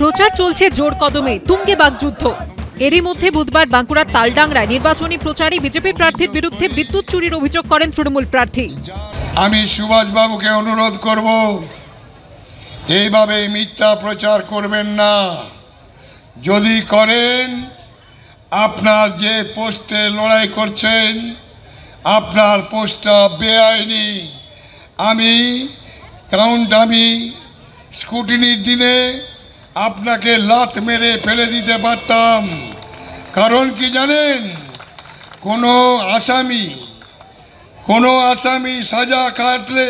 প্রচার চলছে জোর কদমে, তুঙ্গে বাকযুদ্ধ। এরই মধ্যে বুধবার বাঁকুড়ার তালডাংরায় নির্বাচনী প্রচারে বিজেপি প্রার্থীর বিরুদ্ধে বিদ্যুৎ চুরির অভিযোগ করেন তৃণমূল প্রার্থী। আমি সুভাষ বাবুকে অনুরোধ করব, এইভাবে মিথ্যা প্রচার করবেন না। যদি করেন, আপনার যে পোস্টে লড়াই করছেন, আপনার পোস্টটা বেআইনি। আমি স্কুটিনির দিনে আপনাকে লাথ মেরে ফেলে দিতে পারতাম। কারণ কি জানেন, কোনো আসামি সাজা কাটলে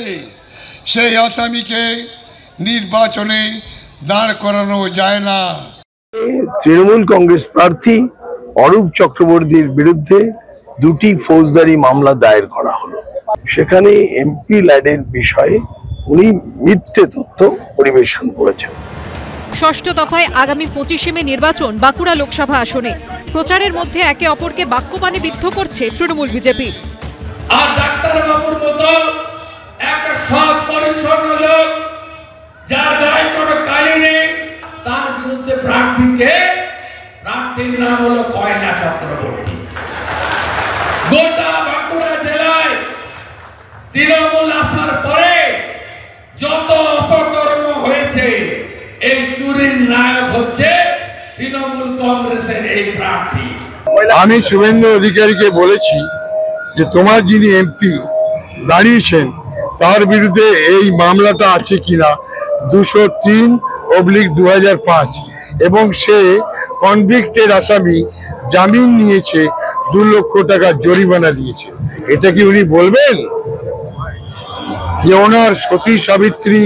সেই আসামিকে নির্বাচনে দাঁড় করানো যায় না। তৃণমূল কংগ্রেস প্রার্থী অরূপ চক্রবর্তীর বিরুদ্ধে দুটি ফৌজদারি মামলা দায়ের করা হলো। সেখানে এমপি ল্যাডের বিষয়ে উনি মিথ্যে তথ্য পরিবেশন করেছেন। ষষ্ঠ দফায় আগামী 25শে মে নির্বাচন বাঁকুড়া লোকসভা আসনে। প্রচারের মধ্যে একে অপরকে বাক্যবাণে বিদ্ধ করছে তৃণমূল বিজেপি। আর ডাক্তার বাবুর মতো একটা সৎ পরিচ্ছন্ন লোক, যার গায়ে কোনো কালি নেই, তার বিরুদ্ধে প্রার্থীর নাম হলো কয়না চক্রবর্তী। গোটা বাঁকুড়া জেলায় তৃণমূল আসার পরে যত অপকর্ম হয়েছে, এই চুরির নায়ক হচ্ছে তৃণমূল কংগ্রেসের এই প্রার্থী। আমি শুভেন্দু অধিকারীকে বলেছি যে তোমার যিনি এমপি দাঁড়িয়েছেন তার বিরুদ্ধে এই মামলাটা আছে কিনা, 203/2005, এবং সে কনভিক্টেড আসামি, জামিন নিয়েছে, 2 লক্ষ টাকা জরিমানা দিয়েছে। এটা কি উনি বলবেন যে ওনার সতী সাবিত্রী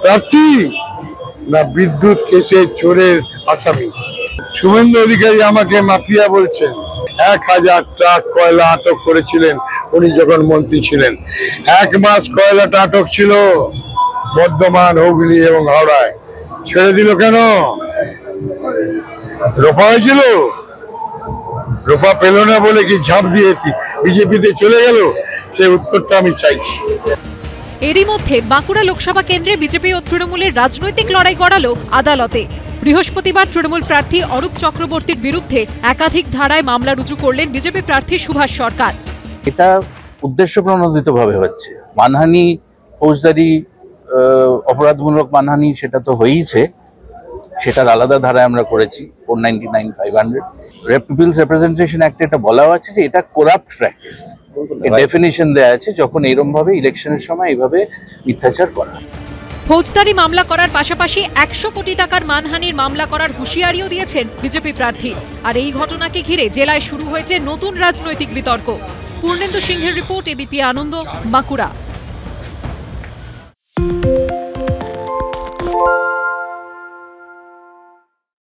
প্রার্থী না বিদ্যুৎ কেসের চোরের আসামি? শুভেন্দু অধিকারী আমাকে মাফিয়া বলছেন। 1000 ট্রাক কয়লা আটক করেছিলেন উনি যখন মন্ত্রী ছিলেন। 1 মাস কয়লাটা আটক ছিল বর্ধমান, হুগলি এবং হাওড়ায়। ছেড়ে দিল কেন? রোপা হয়েছিল, রোপা পেল না বলে কি ঝাঁপ দিয়ে বিজেপিতে চলে গেল? সে উত্তরটা আমি চাইছি। এরই মধ্যে বাঁকুড়া লোকসভা কেন্দ্রে বিজেপি ও তৃণমূলের রাজনৈতিক লড়াই গড়ালো আদালতে। বৃহস্পতিবার তৃণমূল প্রার্থী অরূপ চক্রবর্তীর বিরুদ্ধে একাধিক ধারায় মামলা রুজু করলেন বিজেপি প্রার্থী সুভাষ সরকার। এটা উদ্দেশ্যপ্রণোদিতভাবে হচ্ছে মানহানি, ফৌজদারি অপরাধমূলক মানহানি, সেটা তো হয়েইছে। সেটার আলাদা ধারায় আমরা করেছি 499/500। পিপলস রিপ্রেজেন্টেশন অ্যাক্টে এটা বলা আছে যে এটা করাপ্ট প্র্যাকটিস, ডেফিনিশন দেওয়া আছে যখন এরকম ভাবে ইলেকশনের সময় এইভাবে মিথ্যাচার করা। ফৌজদারি মামলা করার পাশাপাশি 100 কোটি টাকার মানহানির মামলা করার হুঁশিয়ারিও দিয়েছেন বিজেপি প্রার্থী। আর এই ঘটনাকে ঘিরে জেলায় শুরু হয়েছে নতুন রাজনৈতিক বিতর্ক। পূর্ণেন্দু সিংহের রিপোর্ট, এবিপি আনন্দ, বাঁকুড়া।